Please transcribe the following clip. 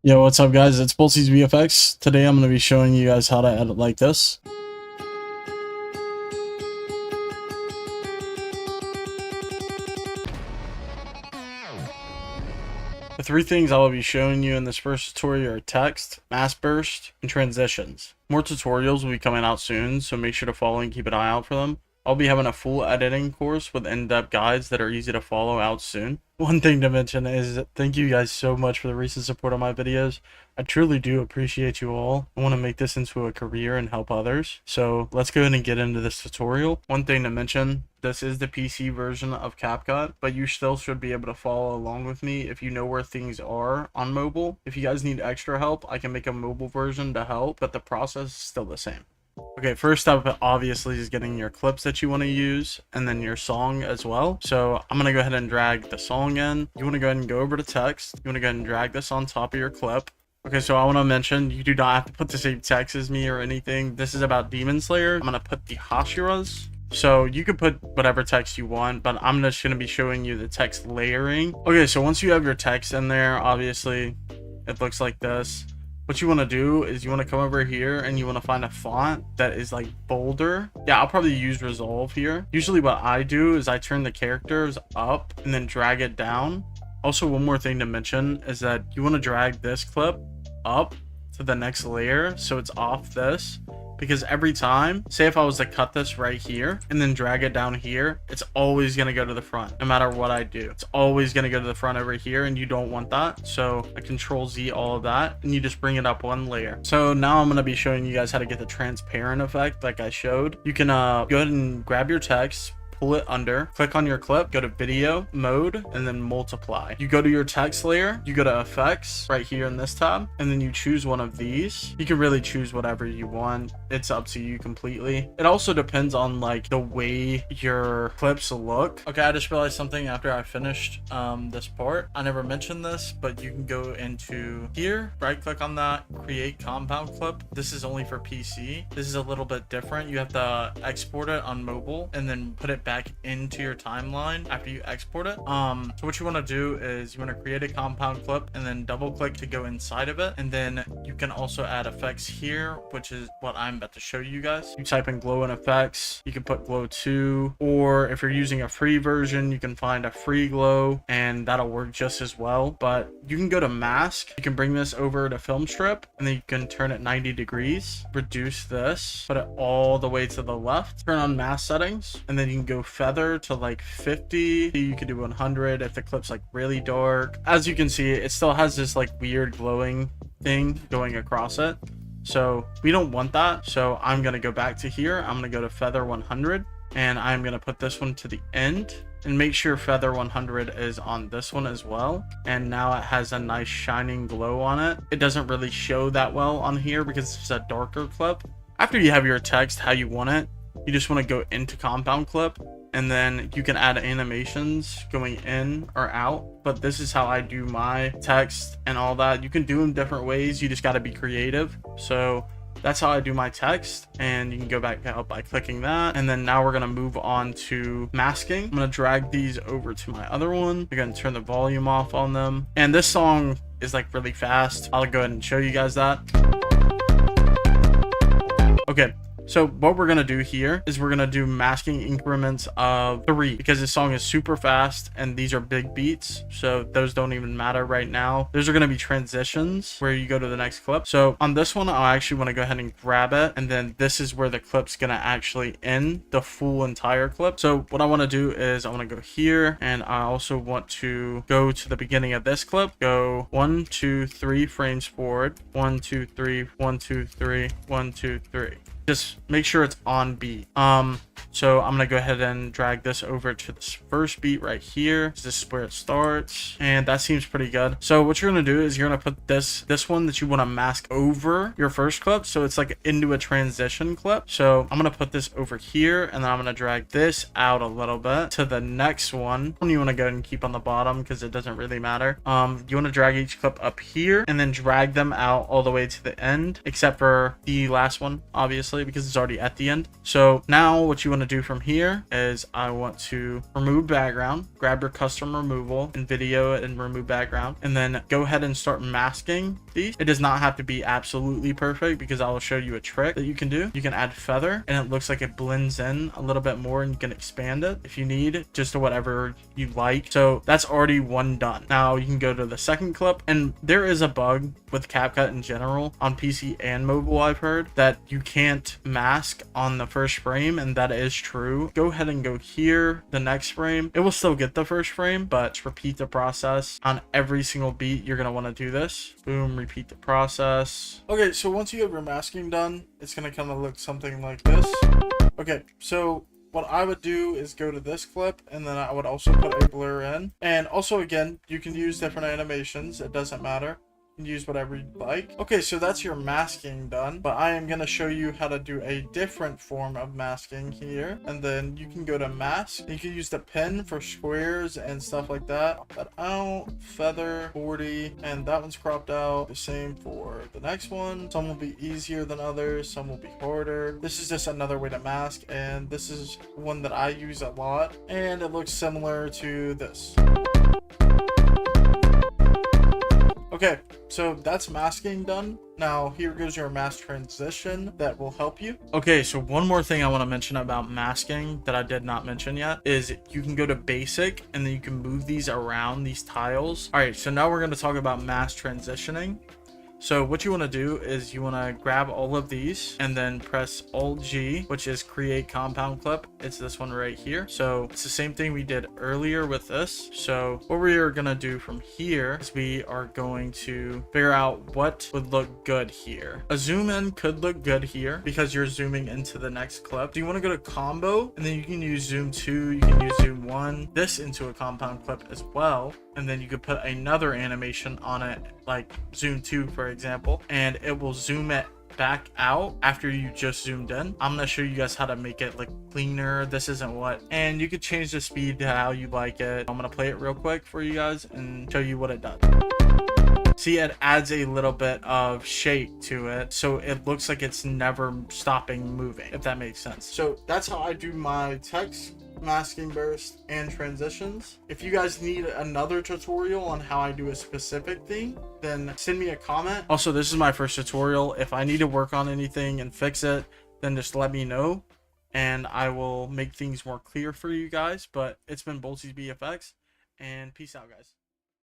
Yo, what's up guys? It's Boltsy's VFX. Today I'm going to be showing you guys how to edit like this. The three things I will be showing you in this first tutorial are text, mask burst, and transitions. More tutorials will be coming out soon, so make sure to follow and keep an eye out for them. I'll be having a full editing course with in-depth guides that are easy to follow out soon. One thing to mention is thank you guys so much for the recent support on my videos. I truly do appreciate you all. I want to make this into a career and help others. So let's go ahead and get into this tutorial. One thing to mention, this is the PC version of Capcut, but you still should be able to follow along with me if you know where things are on mobile. If you guys need extra help, I can make a mobile version to help, but the process is still the same. Okay, first up obviously is getting your clips that you want to use and then your song as well. So I'm going to go ahead and drag the song in. You want to go ahead and go over to text. You want to go ahead and drag this on top of your clip. Okay, so I want to mention you do not have to put the same text as me or anything. This is about Demon Slayer. I'm going to put the Hashiras. So you could put whatever text you want, but I'm just going to be showing you the text layering. Okay, so once you have your text in there, obviously it looks like this. What you want to do is you want to come over here and you want to find a font that is like bolder. Yeah, I'll probably use Resolve here. Usually what I do is I turn the characters up and then drag it down. Also, one more thing to mention is that you want to drag this clip up to the next layer so it's off this, because every time, say if I was to cut this right here and then drag it down here, it's always going to go to the front no matter what I do. It's always going to go to the front over here, and you don't want that. So I Control Z all of that and you just bring it up one layer. So now I'm going to be showing you guys how to get the transparent effect like I showed. You can go ahead and grab your text, pull it under, click on your clip, go to video mode, and then multiply. You go to your text layer, you go to effects right here in this tab, and then you choose one of these. You can really choose whatever you want. It's up to you completely. It also depends on like the way your clips look. Okay, I just realized something after I finished this part. I never mentioned this, but you can go into here, right click on that, create compound clip. This is only for PC. This is a little bit different. You have to export it on mobile and then put it back into your timeline after you export it. So what you want to do is you want to create a compound clip and then double click to go inside of it, and then you can also add effects here, which is what I'm about to show you guys. You type in glow and effects, you can put glow 2, or if you're using a free version you can find a free glow and that'll work just as well. But you can go to mask, you can bring this over to film strip, and then you can turn it 90 degrees, reduce this, put it all the way to the left, turn on mask settings, and then you can go feather to like 50. You could do 100 if the clip's like really dark. As you can see, it still has this like weird glowing thing going across it, so we don't want that. So I'm gonna go back to here, I'm gonna go to feather 100, and I'm gonna put this one to the end, and make sure feather 100 is on this one as well. And now it has a nice shining glow on it. It doesn't really show that well on here because it's a darker clip. After you have your text how you want it, you just want to go into compound clip, and then you can add animations going in or out. But this is how I do my text and all that. You can do them different ways, you just got to be creative. So that's how I do my text, and you can go back out by clicking that. And then now we're going to move on to masking. I'm going to drag these over to my other one. I'm going to turn the volume off on them, and this song is like really fast. I'll go ahead and show you guys that. Okay, so what we're going to do here is we're going to do masking increments of 3, because this song is super fast and these are big beats, so those don't even matter right now. Those are going to be transitions where you go to the next clip. So on this one, I actually want to go ahead and grab it, and then this is where the clip's going to actually end the full entire clip. So what I want to do is I want to go here, and I also want to go to the beginning of this clip, go 1 2 3 frames forward, 1 2 3 1 2 3 1 2 3. Just make sure it's on beat. So I'm gonna go ahead and drag this over to this first beat right here. This is where it starts, and that seems pretty good. So what you're gonna do is you're gonna put this one that you want to mask over your first clip, so it's like into a transition clip. So I'm gonna put this over here, and then I'm gonna drag this out a little bit to the next one. You want to go ahead and keep on the bottom because it doesn't really matter. You want to drag each clip up here and then drag them out all the way to the end, except for the last one obviously because it's already at the end. So now what what you want to do from here is I want to remove background, grab your custom removal and video and remove background, and then go ahead and start masking these. It does not have to be absolutely perfect because I will show you a trick that you can do. You can add feather and it looks like it blends in a little bit more, and you can expand it if you need, just to whatever you like. So that's already one done. Now you can go to the second clip, and there is a bug with Capcut in general on PC and mobile, I've heard, that you can't mask on the first frame, and that is true. Go ahead and go here, the next frame. It will still get the first frame, but repeat the process on every single beat. You're going to want to do this. Boom, repeat the process. Okay, so once you have your masking done, it's going to kind of look something like this. Okay, so what I would do is go to this clip, and then I would also put a blur in. And also, again, you can use different animations. It doesn't matter. You can use whatever you'd like. Okay, so that's your masking done, but I am going to show you how to do a different form of masking here. And then you can go to mask. You can use the pen for squares and stuff like that. But out, feather, 40, and that one's cropped out. The same for the next one. Some will be easier than others, some will be harder. This is just another way to mask, and this is one that I use a lot, and it looks similar to this. Okay, so that's masking done. Now here goes your mask transition that will help you. Okay, so one more thing I want to mention about masking that I did not mention yet is you can go to basic, and then you can move these around, these tiles. All right, so now we're going to talk about mask transitioning. So what you want to do is you want to grab all of these and then press Alt G, which is create compound clip. It's this one right here. So it's the same thing we did earlier with this. So what we are going to do from here is we are going to figure out what would look good here. A zoom in could look good here because you're zooming into the next clip. So you want to go to combo, and then you can use zoom 2, you can use zoom 1, this into a compound clip as well. And then you could put another animation on it, like zoom 2, for example, and it will zoom it back out after you just zoomed in. I'm gonna show you guys how to make it look cleaner. This isn't what, and you could change the speed to how you like it. I'm gonna play it real quick for you guys and show you what it does. See, it adds a little bit of shape to it, so it looks like it's never stopping moving, if that makes sense. So that's how I do my text masking burst and transitions. If you guys need another tutorial on how I do a specific thing, then send me a comment. Also, this is my first tutorial. If I need to work on anything and fix it, then just let me know and I will make things more clear for you guys. But it's been Boltsy's BFX, and peace out, guys.